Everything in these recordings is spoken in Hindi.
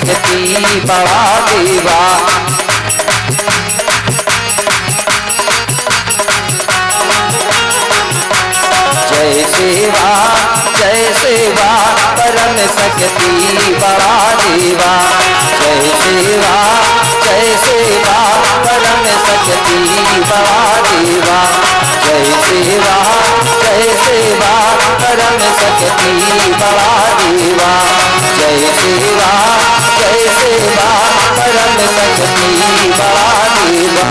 सकती बड़ा देवा। जय सेवा परम सकती बड़ा देवा। जय सेवा परम सकती बड़ा देवा। जय सेवा परम सकती बड़ा देवा। जय सेवा परम सकती बड़ा देवा।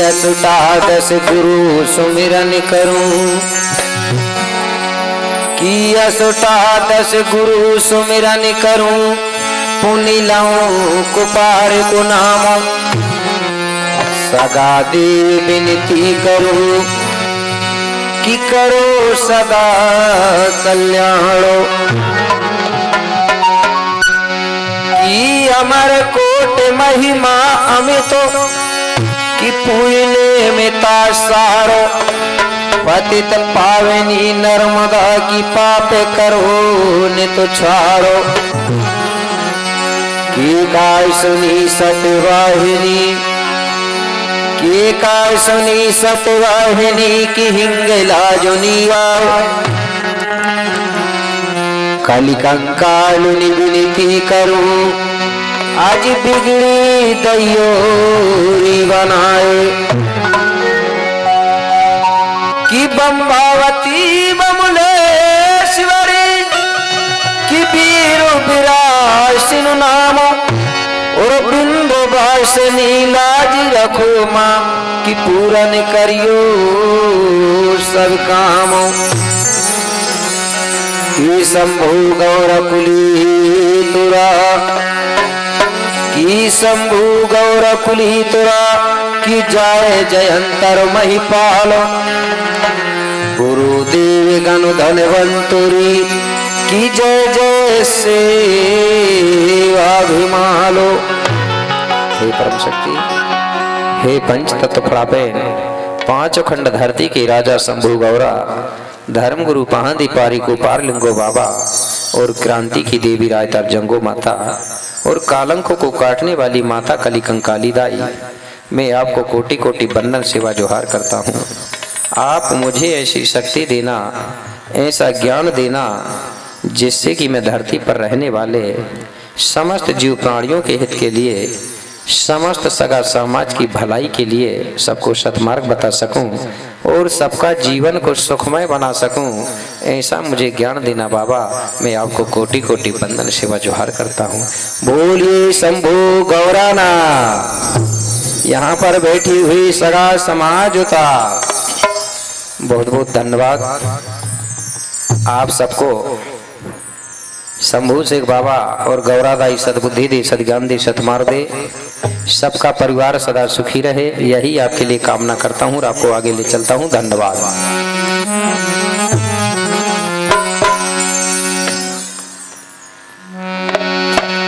अष्टादश गुरु सुमिरन करूं। कि अष्टादश गुरु सुमिरन करूं। पुनि लाऊं कुपार को नाम। सदा देव विनती करूं। कि करो सदा कल्याणो। कि अमर कोट महिमा अमित कि पुण्य में तासारो। पतित पावनी नर्मदा की पाप करो नित छाड़ो। कि काय सुनी सतवाहिनी। कि काय सुनी सतवाहिनी की हिंगला जुनिया। कलि कंकालुनि विनती करूं। आज बिगड़ी दैयोरी बनाए। कि बम्बावती बमुलेश्वरी। कि वीर विरासिनु नाम। और बिंदु वासिनी लाज रखो मां। कि पूरन करियो सब काम। कि शंभु गौरकुली तुरा। कि शंभु गौरकुली तुरा। कि जाय जयंतर महिपाल। गुरुदेव गण धनवंतुरी। कि जय जय सेवाभिमालो। हे परम शक्ति, हे पंच तत्व प्रापेन, पांचों खंड धरती के राजा शंभु गौरा, धर्म गुरु पहादी पारी को पारलिंगो बाबा और क्रांति की देवी राय जंगो माता और कालंकों को काटने वाली माता कली कंकाली दाई, मैं आपको कोटि कोटि बंदन सेवा जोहार करता हूँ। आप मुझे ऐसी शक्ति देना, ऐसा ज्ञान देना, जिससे कि मैं धरती पर रहने वाले समस्त जीव प्राणियों के हित के लिए, समस्त सगा समाज की भलाई के लिए सबको सतमार्ग बता सकूं और सबका जीवन को सुखमय बना सकूं, ऐसा मुझे ज्ञान देना बाबा। मैं आपको कोटि कोटि बंदन सेवा जोहार करता हूं। बोलिए शंभु गौराना। यहाँ पर बैठी हुई सगा समाज होता, बहुत बहुत धन्यवाद आप सबको। शंभु शेख बाबा और गौरादाई सद्बुद्धि दे, सद्ज्ञान दे, सतमार्ग दे, सबका परिवार सदा सुखी रहे, यही आपके लिए कामना करता हूँ और आपको आगे ले चलता हूँ। धन्यवाद।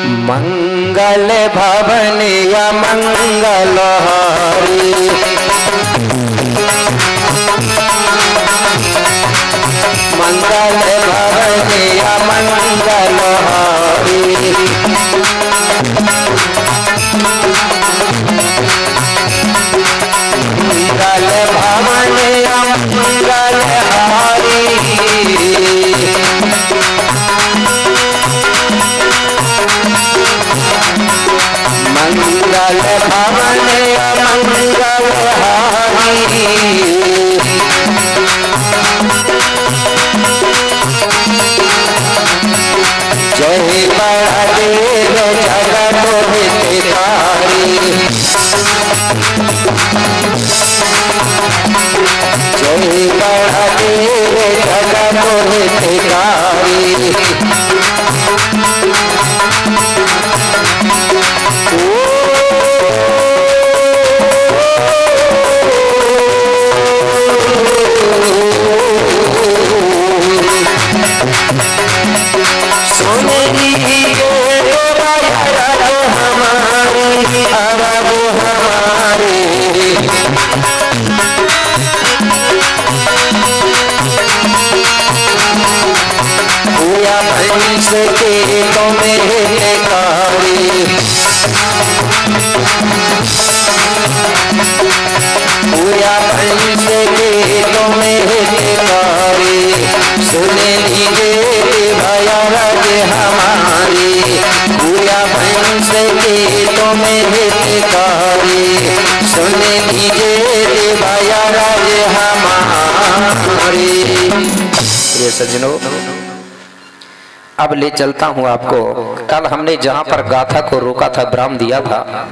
मंगल भवन या मंगल हारी। मंगल भवन या मंगल हारी। मंगल भवन या मंगल हारी। मंगल भवन या मंगल हारी। जय बड़देव जगत हितकारी। जय बड़देव जगत हितकारी। भक्तों में हितकारी, सुन लीजिए देवाया राज हमारे। ये सज्जनों, अब ले चलता हूँ आपको। कल हमने जहाँ पर गाथा को रोका था, विराम दिया था,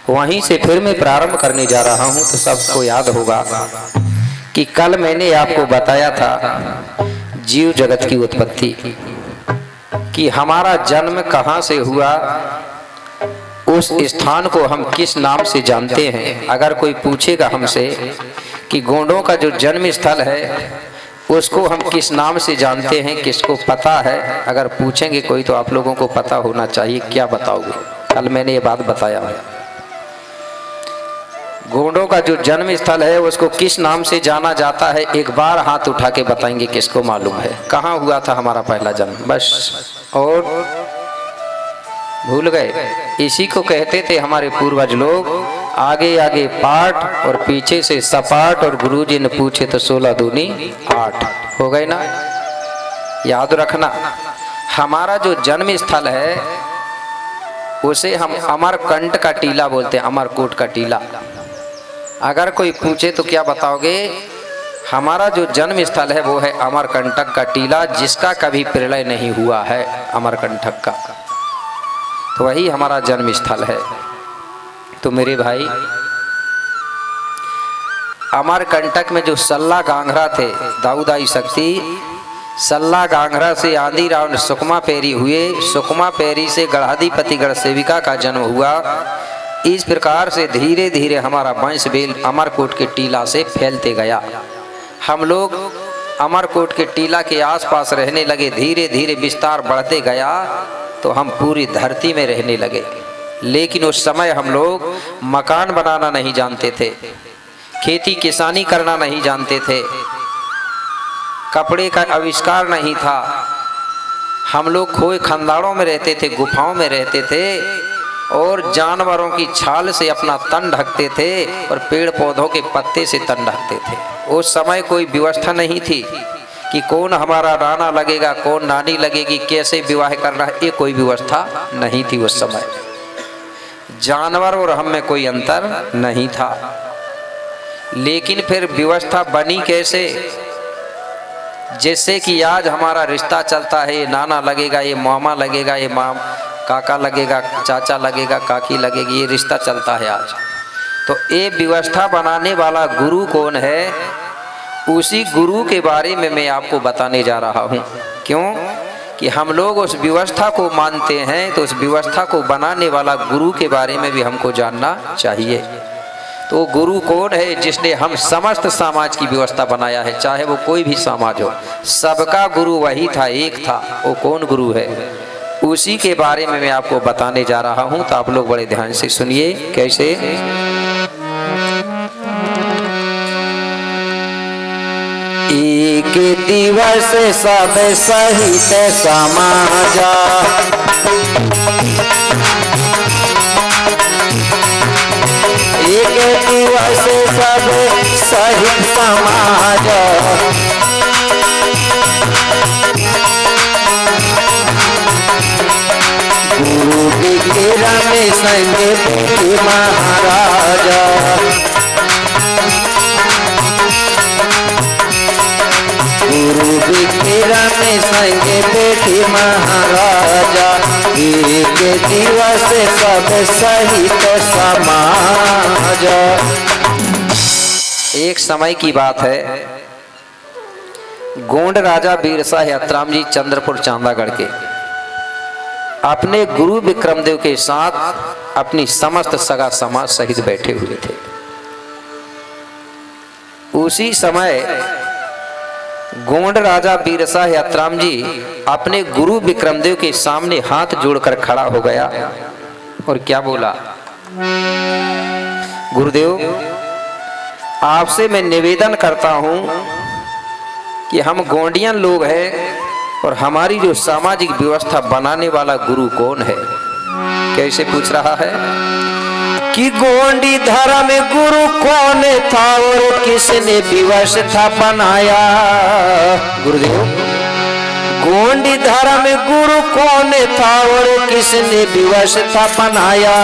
वहीं से फिर मैं प्रारंभ करने जा रहा हूँ। तो सबको याद होगा कि कल मैंने आपको बताया था जीव जगत की उत्पत्ति, कि हमारा जन्म कहाँ से हुआ, उस स्थान को हम किस नाम से जानते हैं। अगर कोई पूछेगा हमसे कि गोंडों का जो जन्म स्थल है उसको हम किस नाम से जानते हैं, किसको पता है, अगर पूछेंगे कोई तो आप लोगों को पता होना चाहिए। क्या बताओगे? कल मैंने ये बात बताया है, गोंडों का जो जन्म स्थल है उसको किस नाम से जाना जाता है। एक बार हाथ उठा के बताएंगे किसको मालूम है कहाँ हुआ था हमारा पहला जन्म। बस, और भूल गए? इसी को कहते थे हमारे पूर्वज लोग, आगे आगे पाठ और पीछे से सपाट, और गुरुजी ने पूछे तो 16 दूनी 8 हो गए ना। याद रखना, हमारा जो जन्म स्थल है उसे हम अमरकंट का टीला बोलते हैं, अमरकोट का टीला। अगर कोई पूछे तो क्या बताओगे? हमारा जो जन्म स्थल है वो है अमरकंटक का टीला, जिसका कभी प्रलय नहीं हुआ है, अमरकंटक का। तो वही हमारा जन्म स्थल है। तो मेरे भाई, अमरकंटक में जो सल्ला गांगरा थे, दाऊदाई शक्ति, सल्ला गांगरा से आंधी रावण सुकमा पेरी हुए, सुकमा पेरी से गढ़ाधिपति गढ़ सेविका का जन्म हुआ। इस प्रकार से धीरे धीरे हमारा वंश बेल अमरकोट के टीला से फैलते गया। हम लोग अमरकोट के टीला के आसपास रहने लगे, धीरे धीरे विस्तार बढ़ते गया तो हम पूरी धरती में रहने लगे। लेकिन उस समय हम लोग मकान बनाना नहीं जानते थे, खेती किसानी करना नहीं जानते थे, कपड़े का आविष्कार नहीं था। हम लोग खोए खंडारों में रहते थे, गुफाओं में रहते थे, और जानवरों की छाल से अपना तन ढकते थे और पेड़ पौधों के पत्ते से तन ढकते थे। उस समय कोई व्यवस्था नहीं थी कि कौन हमारा राणा लगेगा, कौन नानी लगेगी, कैसे विवाह करना है, ये कोई व्यवस्था नहीं थी उस समय। जानवर और हम में कोई अंतर नहीं था। लेकिन फिर व्यवस्था बनी कैसे? जैसे कि आज हमारा रिश्ता चलता है, ये नाना लगेगा, ये मामा लगेगा, ये काका लगेगा, चाचा लगेगा, काकी लगेगी, ये रिश्ता चलता है आज। तो ये व्यवस्था बनाने वाला गुरु कौन है, उसी गुरु के बारे में मैं आपको बताने जा रहा हूँ। क्यों कि हम लोग उस व्यवस्था को मानते हैं, तो उस व्यवस्था को बनाने वाला गुरु के बारे में भी हमको जानना चाहिए। तो गुरु कौन है जिसने हम समस्त समाज की व्यवस्था बनाया है, चाहे वो कोई भी समाज हो, सबका गुरु वही था, एक था। वो कौन गुरु है, उसी के बारे में मैं आपको बताने जा रहा हूँ। तो आप लोग बड़े ध्यान से सुनिए। कैसे? एक दिवस सब सहित समाजा, एक दिवस सब सहित समाजा, गुरु विकिरण में संगे बैठे महाराजा, गुरु विकिरण में संगे बैठे महाराजा, एक दिवस सब सहित समाज। एक समय की बात है, गोंड राजा बीरसा यात्राम जी चंद्रपुर चांदागढ़ के अपने गुरु विक्रमदेव के साथ अपनी समस्त सगा समाज सहित बैठे हुए थे। उसी समय गोंड राजा बीरसा यात्राम जी अपने गुरु विक्रमदेव के सामने हाथ जोड़कर खड़ा हो गया और क्या बोला? गुरुदेव, आपसे मैं निवेदन करता हूं कि हम गोंडियन लोग हैं और हमारी जो सामाजिक व्यवस्था बनाने वाला गुरु कौन है? कैसे पूछ रहा है कि गोंडी धर्म गुरु कौन था और किसने व्यवस्था बनाया? गुरुदेव, गोंडी धर्म गुरु कौन था और किसने व्यवस्था बनाया,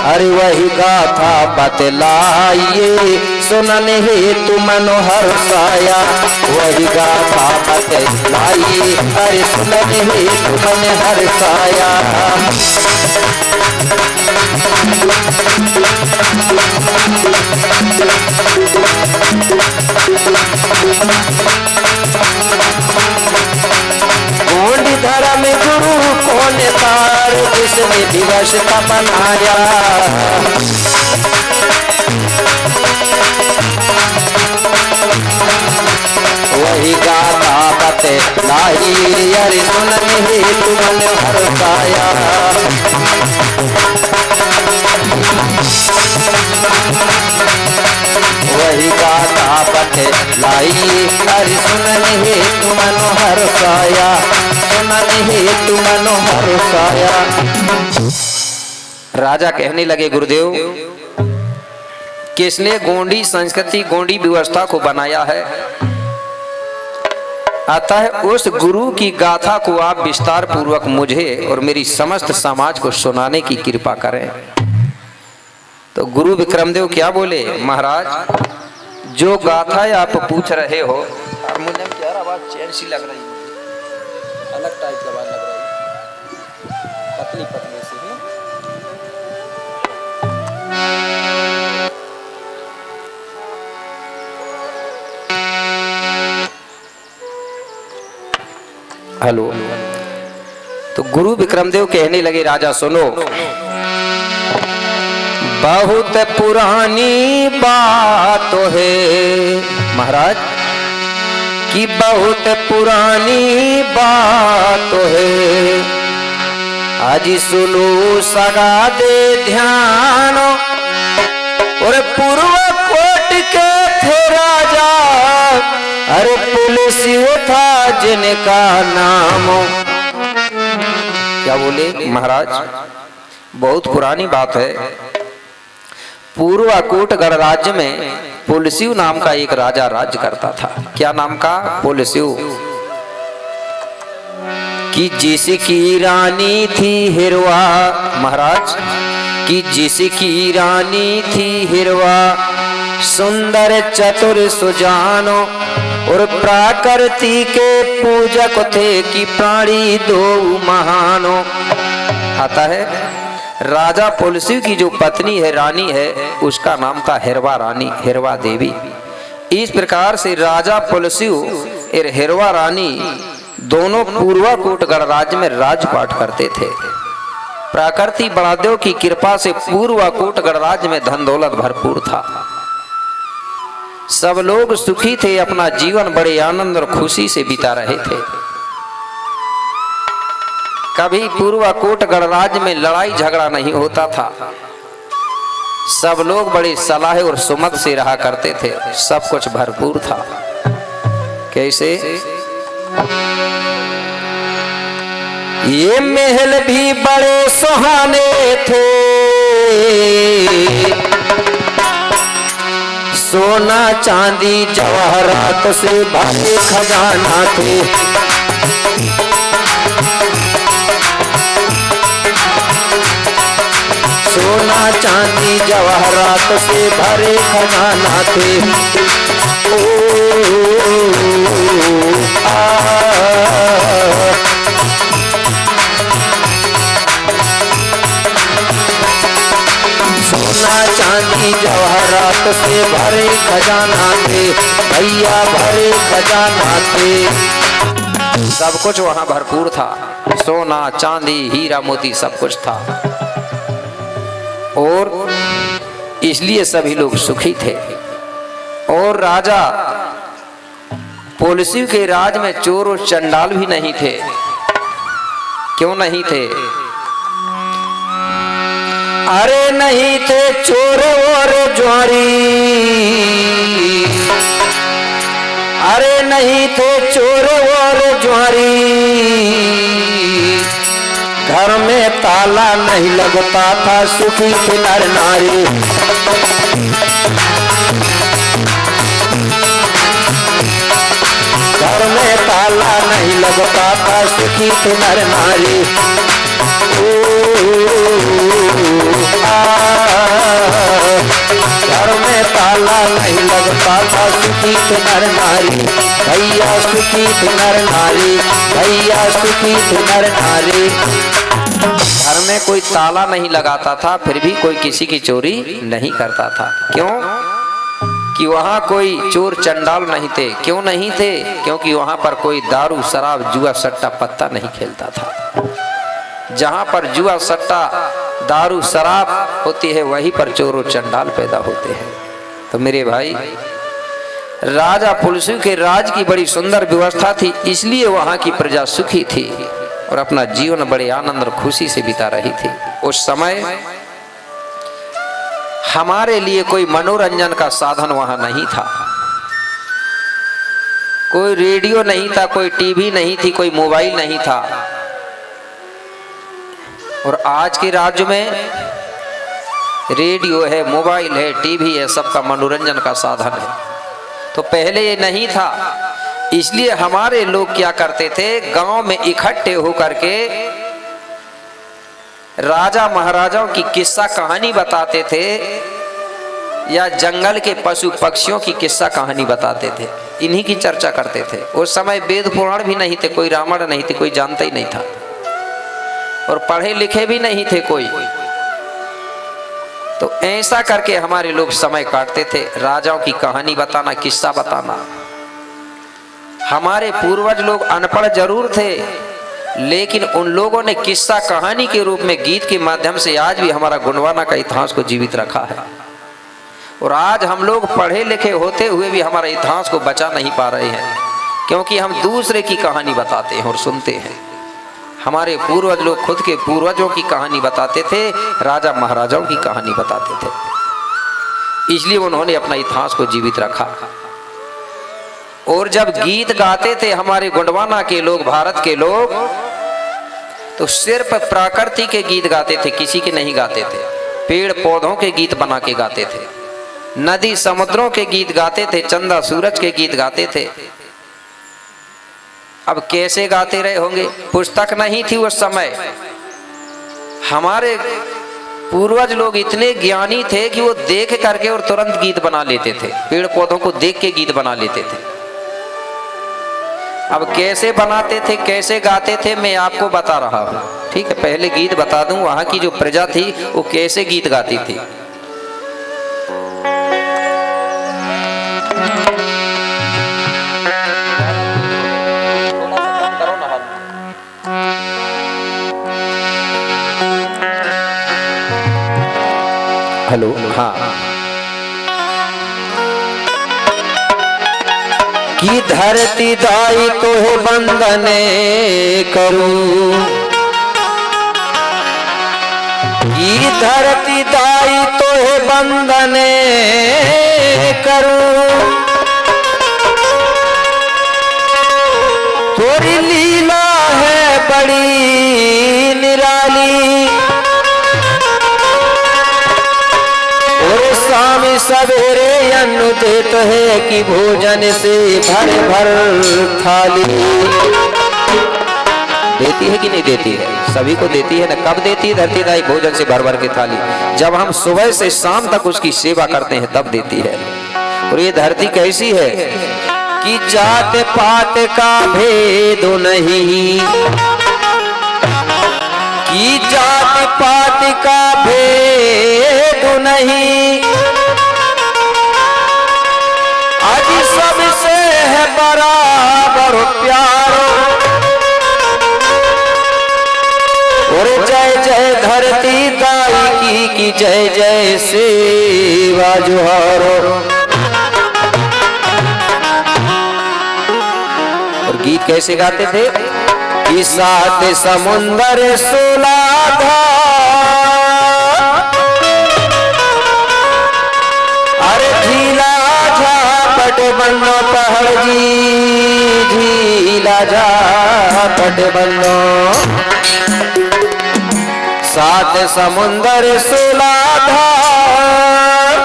अरे वही गाथा बतलाइए सुनने हेतु मनोहर साया, वही गाथा बतलाइए अरे सुनने हेतु मनोहर साया। गोंडी धर्म गुरु कौन तार किसने व्यवस्था बनाया, वही गाथा बतलाई अरे सुनने हेतु मनोहर साया। वही गाथा बतलाई अरे सुनने हेतु मनोहर साया, सुनने हेतु मनोहर साया। राजा कहने लगे गुरुदेव किसने गोंडी संस्कृति गोंडी व्यवस्था को बनाया है, अतः उस गुरु की गाथा को आप विस्तार पूर्वक मुझे और मेरी समस्त समाज को सुनाने की कृपा करें। तो गुरु विक्रमदेव क्या बोले, महाराज जो गाथा आप पूछ रहे हो, हारमोनियम की यार आवाज चैन सी लग रही है, अलग टाइप की आवाज लग रही है, पतली पतली सी है। हेलो। तो गुरु विक्रमदेव कहने लगे राजा सुनो, बहुत पुरानी बात है महाराज कि बहुत पुरानी बात है, आज सुनो सगा दे ध्यान, और पूर्व कोट के थे राजा, अरे पुलिस था जिनका नाम। क्या बोले महाराज, बहुत पुरानी बात है, पूर्वकोट गणराज्य में पुलस्यु नाम का एक राजा राज्य करता था। क्या नाम का, पुलस्यु। कि जिसकी रानी थी हिरवा, महाराज कि जिसकी रानी थी हिरवा, सुंदर चतुर सुजानो, और प्रकृति के पूजक थे कि प्राणी दो महानो। आता है राजा पुलस्यु की जो पत्नी है रानी है उसका नाम था हिरवा रानी, हिरवा देवी। इस प्रकार से राजा पुलस्यु और हिरवा रानी दोनों पूर्वकोट गणराज्य में राजपाट करते थे। प्रकृति बड़ादेव की कृपा से पूर्वकोट गणराज्य में धन दौलत भरपूर था, सब लोग सुखी थे, अपना जीवन बड़े आनंद और खुशी से बिता रहे थे। कभी पूर्वकोट गणराज्य में लड़ाई झगड़ा नहीं होता था, सब लोग बड़े सलाह और सुमत से रहा करते थे, सब कुछ भरपूर था। कैसे, ये महल भी बड़े सुहाने थे, सोना चांदी जवाहरात से भरे खजाना थे, सोना चांदी जवाहरात से भरे खजाना थे। सोना चांदी जवाहरात से भरे खजाना थे, भैया भरे खजाना थे। सब कुछ वहां भरपूर था, सोना चांदी हीरा मोती सब कुछ था, और इसलिए सभी लोग सुखी थे। और राजा पुलस्यु के राज में चोर और चंडाल भी नहीं थे। क्यों नहीं थे? अरे नहीं थे चोर और ज्वारी, अरे नहीं थे चोर और ज्वारी, घर में ताला नहीं लगता था, सुखी थी नर नारी। घर में ताला नहीं लगता था सुखी थे नर नारी। घर में ताला नहीं लगता था सुखी थे नर नारी। भैया सुखी थे नर नारी, भैया सुखी थे नर नारी। घर में कोई ताला नहीं लगाता था, फिर भी कोई किसी की चोरी नहीं करता था। क्यों? कि वहाँ कोई चोर चंडाल नहीं थे। क्यों नहीं थे? क्योंकि वहाँ पर कोई दारू शराब जुआ सट्टा पत्ता नहीं खेलता था। जहाँ पर जुआ सट्टा दारू शराब होती है वहीं पर चोर और चंडाल पैदा होते हैं। तो मेरे भाई, राजा पुलसू के राज की बड़ी सुंदर व्यवस्था थी, इसलिए वहाँ की प्रजा सुखी थी और अपना जीवन बड़े आनंद और खुशी से बिता रही थी। उस समय हमारे लिए कोई मनोरंजन का साधन वहां नहीं था। कोई रेडियो नहीं था, कोई टीवी नहीं थी, कोई मोबाइल नहीं था। और आज के राज्य में रेडियो है, मोबाइल है, टीवी है, सबका मनोरंजन का साधन है। तो पहले ये नहीं था, इसलिए हमारे लोग क्या करते थे, गांव में इकट्ठे होकर के राजा महाराजाओं की किस्सा कहानी बताते थे या जंगल के पशु पक्षियों की किस्सा कहानी बताते थे, इन्हीं की चर्चा करते थे। उस समय वेद पुराण भी नहीं थे, कोई रामायण नहीं थे, कोई जानता ही नहीं था और पढ़े लिखे भी नहीं थे कोई। तो ऐसा करके हमारे लोग समय काटते थे, राजाओं की कहानी बताना, किस्सा बताना। हमारे पूर्वज लोग अनपढ़ जरूर थे, लेकिन उन लोगों ने किस्सा कहानी के रूप में गीत के माध्यम से आज भी हमारा गोंडवाना का इतिहास को जीवित रखा है। और आज हम लोग पढ़े लिखे होते हुए भी हमारे इतिहास को बचा नहीं पा रहे हैं, क्योंकि हम दूसरे की कहानी बताते हैं और सुनते हैं। हमारे पूर्वज लोग खुद के पूर्वजों की कहानी बताते थे, राजा महाराजाओं की कहानी बताते थे, इसलिए उन्होंने अपना इतिहास को जीवित रखा। और जब गीत गाते थे हमारे गोंडवाना के लोग, भारत के लोग, तो सिर्फ प्रकृति के गीत गाते थे, किसी के नहीं गाते थे। पेड़ पौधों के गीत बना के गाते थे, नदी समुद्रों के गीत गाते थे, चंदा सूरज के गीत गाते थे। अब कैसे गाते रहे होंगे? पुस्तक नहीं थी उस समय। हमारे पूर्वज लोग इतने ज्ञानी थे कि वो देख करके और तुरंत गीत बना लेते थे, पेड़ पौधों को देख के गीत बना लेते थे। अब कैसे बनाते थे, कैसे गाते थे, मैं आपको बता रहा हूँ, ठीक है? पहले गीत बता दूं, वहां की जो प्रजा थी वो कैसे गीत गाती थी। हेलो, हाँ। कि धरती दाई तो है बंदने करूं, कि धरती दाई तो है बंदने करूं, थोड़ी लीला है बड़ी निराली, और शाम सवेरे अन्न देते है कि भोजन से भर भर थाली। देती है कि नहीं देती है? सभी को देती है ना। कब देती है धरती दाई? भोजन से भर भर के थाली। जब हम सुबह से शाम तक उसकी सेवा करते हैं तब देती है। और ये धरती कैसी है कि जात पात का भेद नहीं, कि जात पात का भेद नहीं, आज सबसे है बराबर प्यार। और जय जय धरती दाई की जय जय सेवा जोहारो। और गीत कैसे गाते थे? कि सात समुंदर 16 धार, अरे झीला झापट बनो पहाड़ जी, झीला झापट बनो। सात समुंदर 16 धार,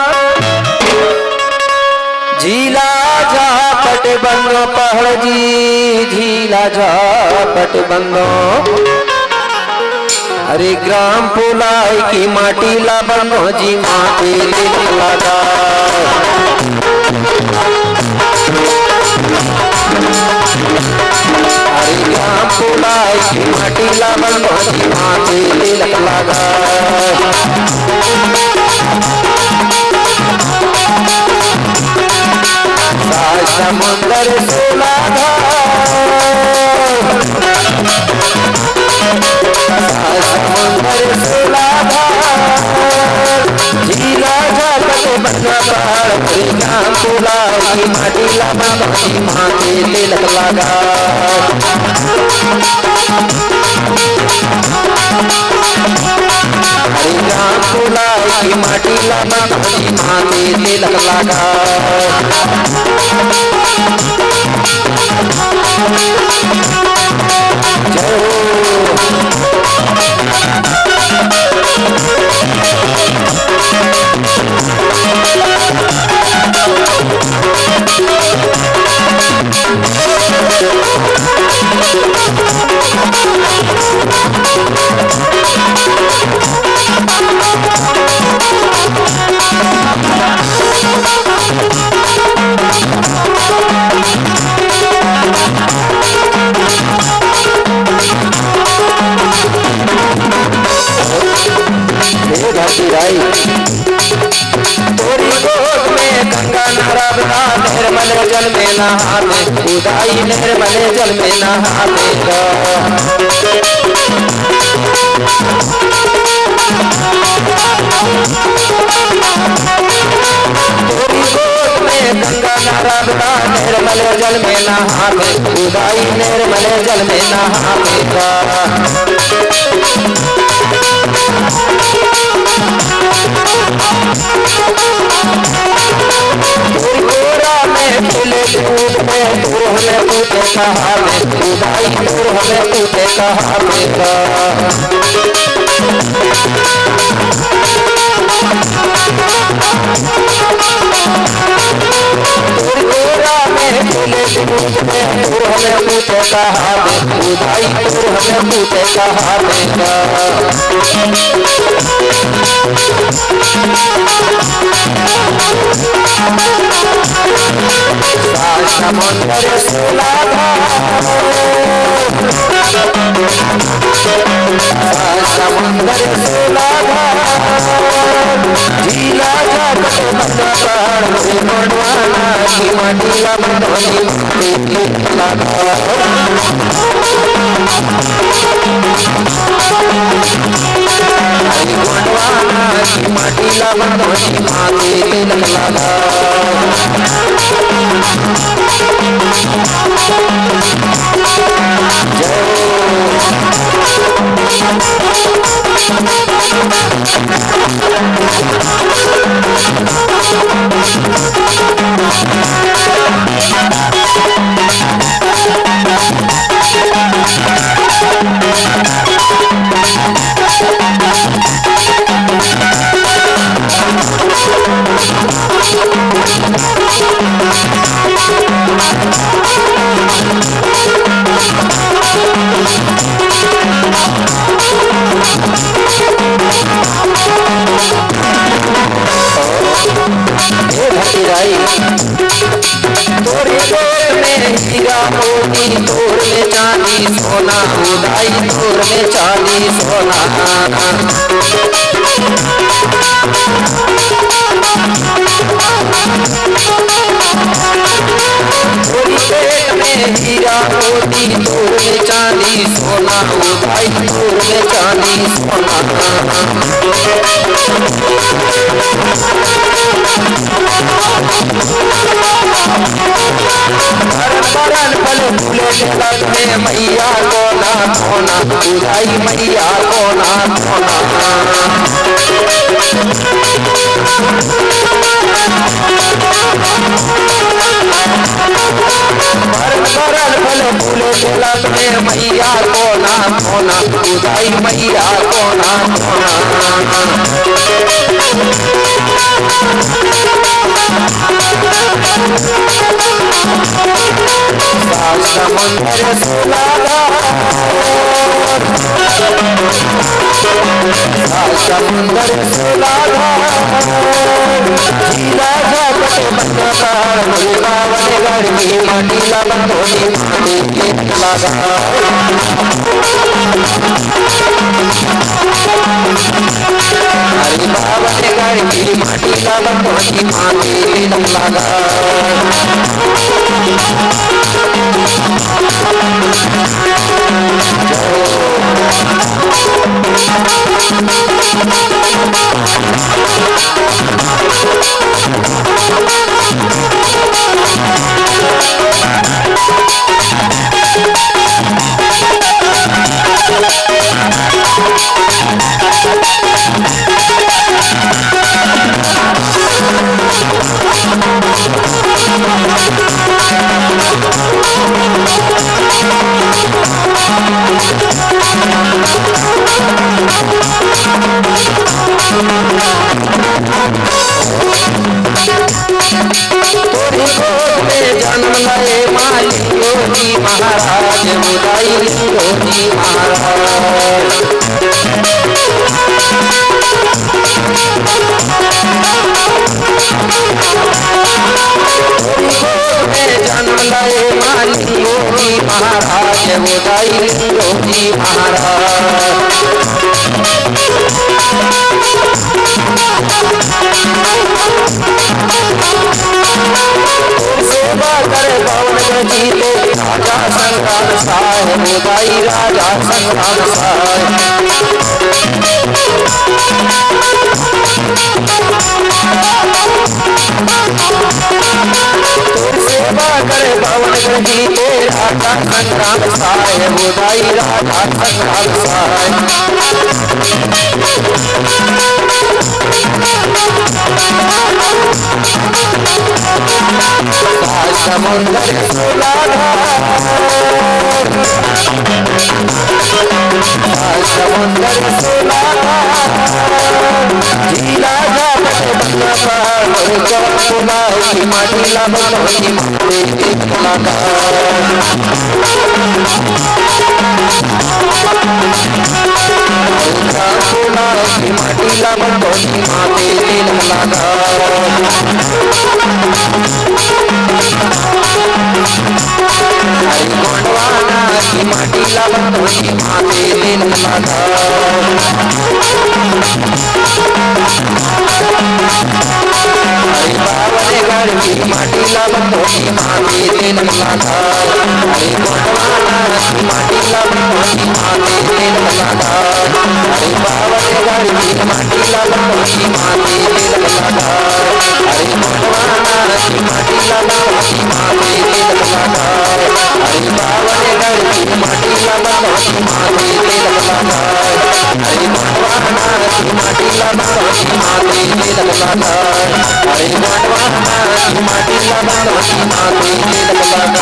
झीला झापट झापट बंदो पहाड़ जी झीला झापट बंदो अरे ग्राम पुलाई की माटी ला बंदो जी माटी लगा अरे ग्राम पुलाई की माटी ला बंदो जी माटी लगा समुंदर सोला समुंदर सोला झीला झापट बंदा पहाड़ ग्राम पुलाई माटी ला माथे तिलक लगा हरे ग्राम पुलाई माटी ला माथे तिलक लगा तोरी गोद में गंगा नहावता निर्मल जल में नहावे उदाई निर्मल जल में नहावे तोरी गोद में गंगा नहावता निर्मल जल में नहावे उदाई निर्मल जल में नहावे में फूले फूल में तू हमें पूछे कहा में उदाई तू हमें पूछे कहा में में फूले फूल में तू हमें पूछे कहा में उदाई तू हमें पूछे कहा समुंदर सोला समुंदर सोला झीला झापट बंदा पहाड़ गोंडवाना की माटी ला बंदोनी गोंडवाना की माटी ला बंदोनी माथे लगा तोरे गोद में हीरा मोती तोर में चांदी सोना उदाई तोर में चांदी सोना तोरी पेट में हीरा मोती तोर में चांदी सोना उदाई तोर में चांदी सोना बरन फल फूले जगत में मैया को ना खोना उदाई मैया को ना खोना बरन फल फूले जगत में मैया को ना खोना उदाई मैया को ना खोना समुंदर समुंदर गर्मी माटी लगी लगा हरी बाबा ने गर्मी माटी लगी माटी लगा जन्म लए माई योगी महाराज मुदाई योगी महाराज जन्म लए माई योगी महाराज मुदाई योगी महाराज सेवा करे पवन जीते राजा संग्राम साय मुदाई राजा संग्राम साय सेवा करे पवन जीते राजा संग्राम साय मुदाई राजा संग्राम साय समुंदर समुंदर जिला माटी लगा माटी लगा माटी गर्मी माटी लगी माटी दिन लगा माटी लगी माटी दिन लगा गर्मी माटी लगी माटी दिन लगा माटी लगी माटी दिन लगा गर्मी माटी लगी माटी दिन लगा माटी लगी माटी दिन लगा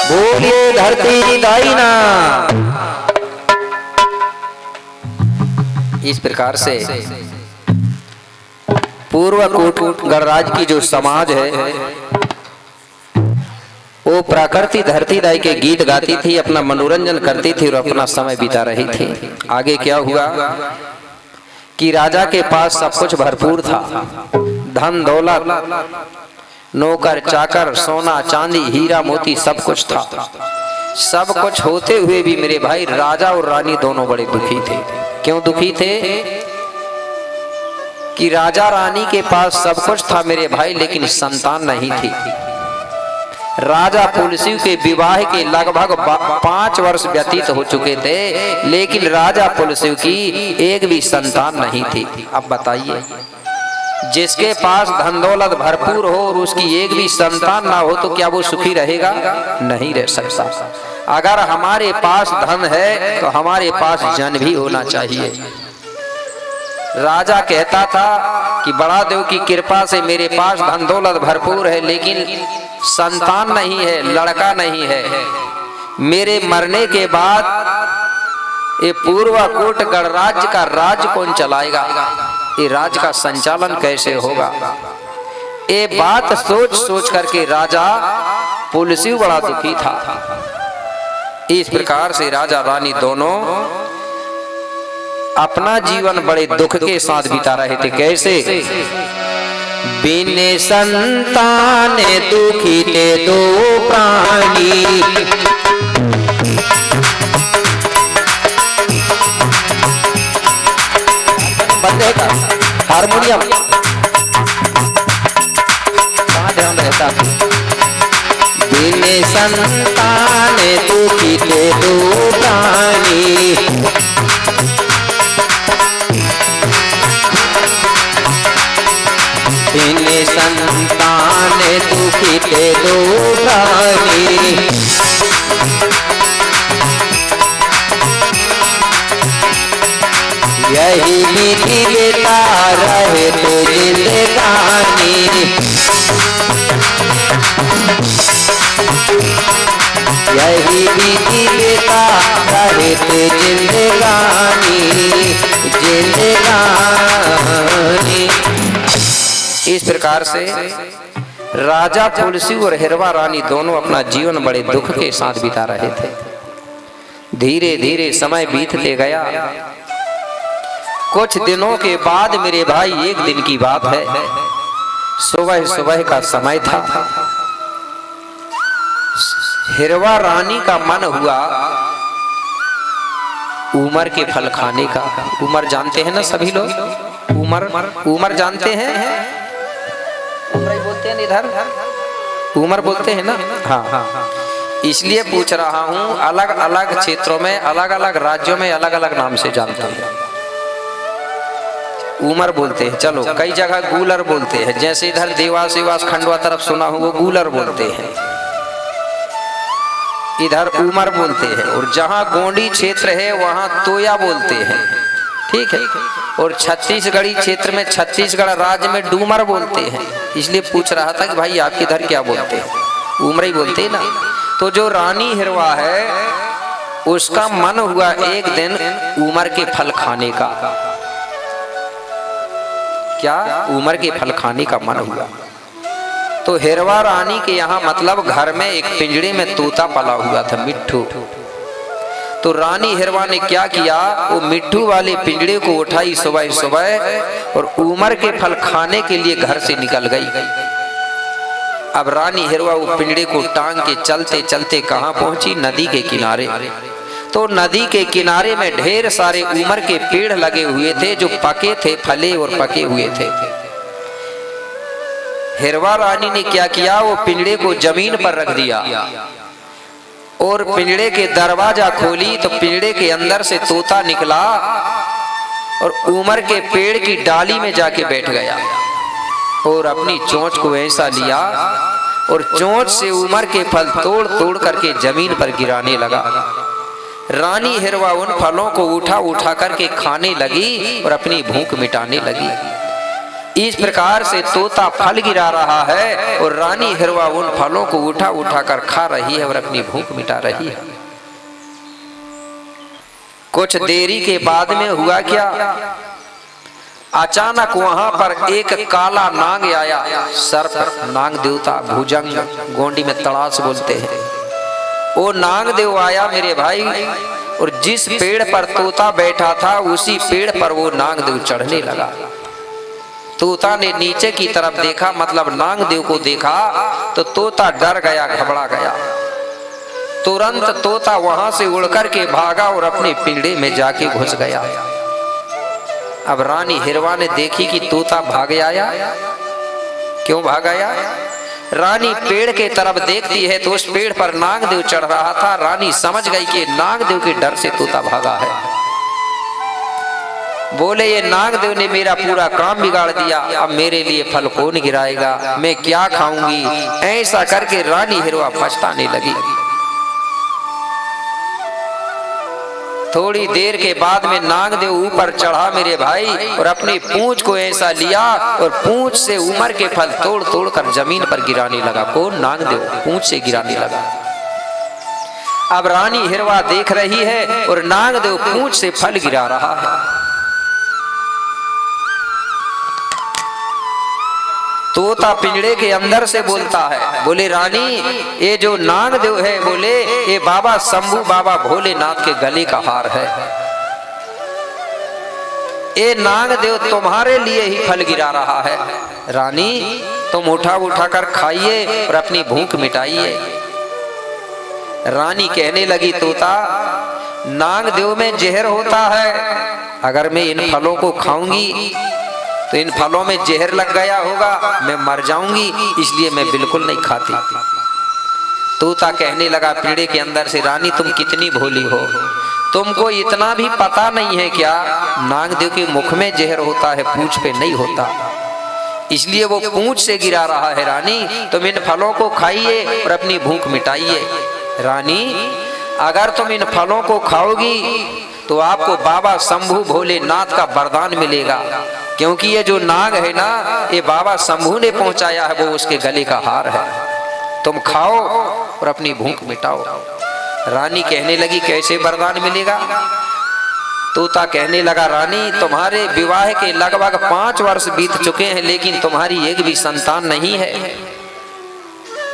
बोलिए धरती दाईना। इस प्रकार से पूर्व कूट गणराज की जो समाज है वो प्राकृतिक धरती दाई के गीत गाती थी, अपना मनोरंजन करती थी और अपना समय बिता रही थी। आगे क्या हुआ कि राजा के पास सब कुछ भरपूर था, धन दौलत, नौकर चाकर, सोना चांदी, हीरा मोती सब कुछ था। सब कुछ होते हुए भी मेरे भाई राजा और रानी दोनों बड़े दुखी थे। क्यों दुखी थे? कि राजा रानी के पास सब कुछ था मेरे भाई, लेकिन संतान नहीं थी। राजा पुलसिव के विवाह के लगभग 5 वर्ष व्यतीत हो चुके थे, लेकिन राजा पुलसिव की एक भी संतान नहीं थी। अब बताइए, जिसके पास धन दौलत भरपूर हो और उसकी एक भी संतान ना हो तो क्या वो सुखी रहेगा? नहीं रह सकता। अगर हमारे पास धन है तो हमारे पास जन भी होना चाहिए। राजा कहता था कि बड़ा देव की कृपा से मेरे पास धन दौलत भरपूर है, लेकिन संतान नहीं है, लड़का नहीं है। मेरे मरने के बाद ये पूर्वकोट गणराज्य का राज कौन चलाएगा? ये राज का संचालन कैसे होगा? ये बात सोच सोच करके राजा पुलसिव बड़ा दुखी था। इस प्रकार से राजा रानी दोनों अपना जीवन बड़े दुख के साथ बिता रहे थे। कैसे? बिन संतान दुखी ते दो प्राणी, बंदे का हारमोनियम कहाँ ध्यान रहता। बिन संतान दुखी ते दो प्राणी, बिन संतान दुखी ते दो प्राणी, यही विधि बेटा रहे तो जिंदगानी, यही विधि बेटा रहे तो जिंदगानी, जिंदगानी। इस प्रकार से राजा पुलसिव और हिरवा रानी दोनों अपना जीवन बड़े दुख के साथ बिता रहे थे। धीरे धीरे समय बीतते गया। कुछ दिनों के बाद मेरे भाई, एक दिन की बात है, सुबह सुबह का समय था। हिरवा रानी का मन हुआ उमर के फल खाने का। उमर जानते हैं ना सभी लोग? उमर जानते हैं? उमर बोलते हैं इधर, उमर बोलते हैं ना? हाँ, इसलिए पूछ रहा हूँ। अलग अलग क्षेत्रों में, अलग अलग राज्यों में अलग अलग नाम से जानते हैं। उमर बोलते हैं, चलो कई जगह गूलर बोलते हैं। जैसे इधर देवास खंडवा तरफ सुना हो, वो गूलर बोलते हैं, इधर उमर बोलते हैं। और जहाँ गोंडी क्षेत्र है वहाँ तोया बोलते हैं, ठीक है। और छत्तीसगढ़ी क्षेत्र में, छत्तीसगढ़ राज्य में डूमर बोलते हैं। इसलिए पूछ रहा था कि भाई आपके इधर क्या बोलते हैं? उमर ही बोलते हैं ना। तो जो रानी हिरवा है उसका मन हुआ एक दिन उमर के फल खाने का। क्या? उमर के फल खाने का मन हुआ। तो हिरवा रानी के यहाँ मतलब घर में एक पिंजड़े में तोता पला हुआ था, मिट्ठू। तो रानी हिरवा ने क्या किया, वो मिट्ठू वाले पिंजड़े को उठाई सुबह सुबह और उमर के फल खाने के लिए घर से निकल गई। अब रानी हिरवा वो पिंजड़े को टांग के चलते चलते कहाँ पहुंची? नदी के किनारे। तो नदी के किनारे में ढेर सारे उमर के पेड़ लगे हुए थे जो पके थे, फले और पके हुए थे। हिरवा रानी ने क्या किया, वो पिंजड़े को जमीन पर रख दिया और पिंजड़े के दरवाजा खोली तो पिंजड़े के अंदर से तोता निकला और उमर के पेड़ की डाली में जाके बैठ गया और अपनी चोंच को ऐसा लिया और चोंच से उमर के फल तोड़ तोड़ करके जमीन पर गिराने लगा। रानी हिरवा उन फलों को उठा उठा करके खाने लगी और अपनी भूख मिटाने लगी। इस प्रकार से तोता फल गिरा रहा है और रानी हिरवा उन फलों को उठा उठा कर खा रही है और अपनी भूख मिटा रही है। कुछ देरी के बाद में हुआ क्या, अचानक वहां पर एक काला नाग आया। सर्प, नाग देवता, भुजंग, गोंडी में तड़ास बोलते हैं। वो नाग देव आया मेरे भाई और जिस पेड़ पर तोता बैठा था उसी पेड़ पर वो नाग देव चढ़ने लगा। तोता ने नीचे की तरफ देखा, मतलब नाग देव को देखा तो तोता डर गया, घबरा गया। तुरंत तोता वहां से उड़कर के भागा और अपने पिंजड़े में जाके घुस गया। अब रानी हिरवा ने देखी कि तोता भाग आया। क्यों भाग आया? रानी पेड़ के तरफ देखती है तो उस पेड़ पर नागदेव चढ़ रहा था। रानी समझ गई कि नागदेव के डर से तोता भागा है। बोले ये नागदेव ने मेरा पूरा काम बिगाड़ दिया, अब मेरे लिए फल कौन गिराएगा, मैं क्या खाऊंगी। ऐसा करके रानी हिरवा पछताने लगी। थोड़ी देर के बाद में नागदेव ऊपर चढ़ा मेरे भाई और अपनी पूंछ को ऐसा लिया और पूंछ से उमर के फल तोड़ तोड़ कर जमीन पर गिराने लगा। कौन? नागदेव पूंछ से गिराने लगा। अब रानी हिरवा देख रही है और नागदेव पूंछ से फल गिरा रहा है। तोता पिंजड़े के अंदर से बोलता है, बोले रानी ये जो नागदेव है, बोले ये बाबा शंभू बाबा भोलेनाथ के गले का हार है। ये नागदेव तुम्हारे लिए ही फल गिरा रहा है। रानी तुम उठा उठा कर खाइए और अपनी भूख मिटाइए। रानी कहने लगी, तोता नागदेव में जहर होता है, अगर मैं इन फलों को खाऊंगी तो इन फलों में जहर लग गया होगा, मैं मर जाऊंगी, इसलिए मैं बिल्कुल नहीं खाती। तोता कहने लगा पिंजड़े के अंदर से, रानी तुम कितनी भोली हो, तुमको इतना भी पता नहीं है क्या नागदेव के मुख में जहर होता है, पूंछ पे नहीं होता, इसलिए वो पूंछ से गिरा रहा है। रानी तुम इन फलों को खाइए और अपनी भूख मिटाइए। रानी अगर तुम इन फलों को खाओगी तो आपको बाबा शंभू भोलेनाथ का वरदान मिलेगा, क्योंकि ये जो नाग है ना, ये बाबा शंभू ने पहुंचाया है, वो उसके गले का हार है। तुम खाओ और अपनी भूख मिटाओ। रानी कहने लगी, कैसे वरदान मिलेगा? तोता कहने लगा, रानी तुम्हारे विवाह के लगभग 5 वर्ष बीत चुके हैं, लेकिन तुम्हारी एक भी संतान नहीं है।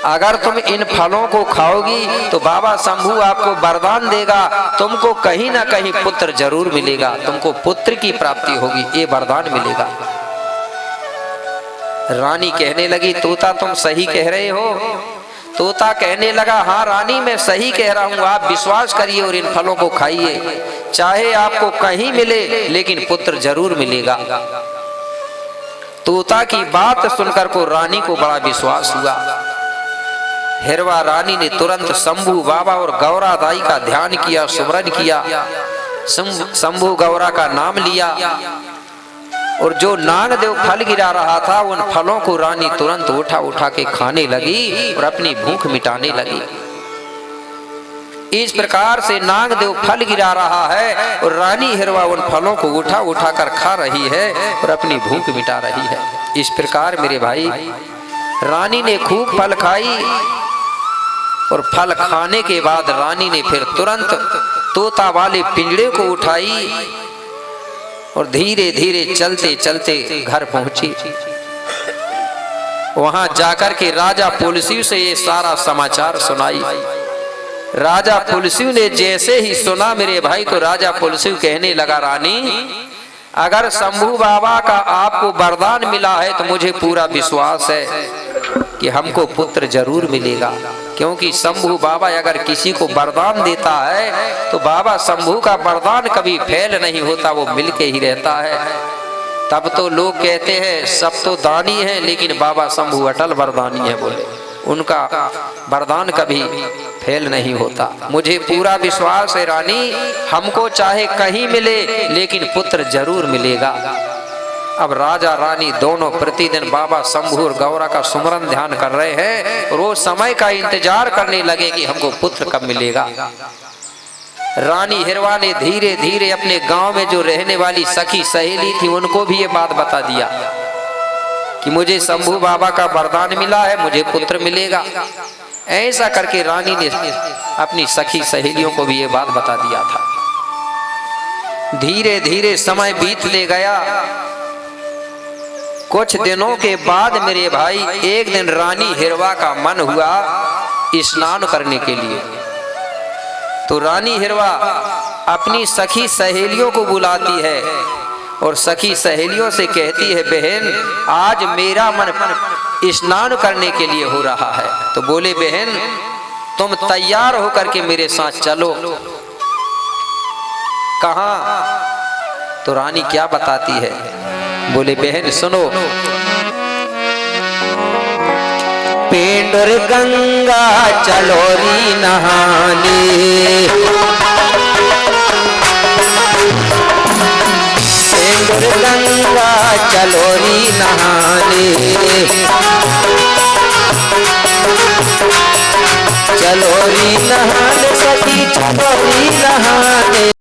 अगर तुम इन फलों को खाओगी तो बाबा शंभू आपको वरदान देगा, तुमको कहीं ना कहीं पुत्र जरूर मिलेगा, तुमको पुत्र की प्राप्ति होगी, ये वरदान मिलेगा। रानी कहने लगी, तोता तुम सही कह रहे हो? तोता कहने लगा, हाँ रानी मैं सही कह रहा हूँ, आप विश्वास करिए और इन फलों को खाइए, चाहे आपको कहीं मिले लेकिन पुत्र जरूर मिलेगा। तोता की बात सुनकर को रानी को बड़ा विश्वास हुआ। हिरवा रानी ने तुरंत शंभू बाबा और गौरा दाई का ध्यान किया, सुमरन किया, शंभू गौरा का नाम लिया, और जो नागदेव फल गिरा रहा था उन फलों को रानी तुरंत उठा उठा के खाने लगी और अपनी भूख मिटाने लगी। इस प्रकार से नागदेव फल गिरा रहा है और रानी हिरवा उन फलों को उठा उठा कर खा रही है और अपनी भूख मिटा रही है। इस प्रकार मेरे भाई रानी ने खूब फल खाई और फल खाने के बाद रानी ने फिर तुरंत तोता वाले पिंजड़े को उठाई और धीरे धीरे चलते चलते घर पहुंची। वहां जाकर के राजा पुलसिव से ये सारा समाचार सुनाई। राजा पुलसिव ने जैसे ही सुना मेरे भाई, तो राजा पुलसिव कहने लगा, रानी अगर शंभू बाबा का आपको वरदान मिला है तो मुझे पूरा विश्वास है कि हमको पुत्र जरूर मिलेगा, क्योंकि शंभू बाबा अगर किसी को वरदान देता है तो बाबा शंभू का वरदान कभी फेल नहीं होता, वो मिलके ही रहता है। तब तो लोग कहते हैं सब तो दानी है, लेकिन बाबा शंभू अटल वरदानी है, बोले उनका वरदान कभी फेल नहीं होता। मुझे पूरा विश्वास है रानी, हमको चाहे कहीं मिले लेकिन पुत्र जरूर मिलेगा। अब राजा रानी दोनों प्रतिदिन बाबा शंभू और गौरा का सुमरन ध्यान कर रहे हैं, रोज समय का इंतजार करने लगे कि हमको पुत्र कब मिलेगा। रानी हिरवा ने धीरे धीरे अपने गांव में जो रहने वाली सखी सहेली थी उनको भी ये बात बता दिया कि मुझे शंभू बाबा का वरदान मिला है, मुझे पुत्र मिलेगा। ऐसा करके रानी ने अपनी सखी सहेलियों को भी ये बात बता दिया था। धीरे धीरे समय बीतने गया। कुछ दिनों के बाद मेरे भाई एक दिन रानी हिरवा का मन हुआ स्नान करने के लिए, तो रानी हिरवा अपनी सखी सहेलियों को बुलाती है और सखी सहेलियों से कहती है, बहन आज मेरा मन स्नान करने के लिए हो रहा है। तो बोले, बहन तुम तैयार होकर के मेरे साथ चलो। कहाँ? तो रानी क्या बताती है, बोले बहन सुनो, पेंडर गंगा चलोरी नहाने, पेंडर गंगा चलोरी नहाने, चलोरी नहाने सखी चलोरी नहाने।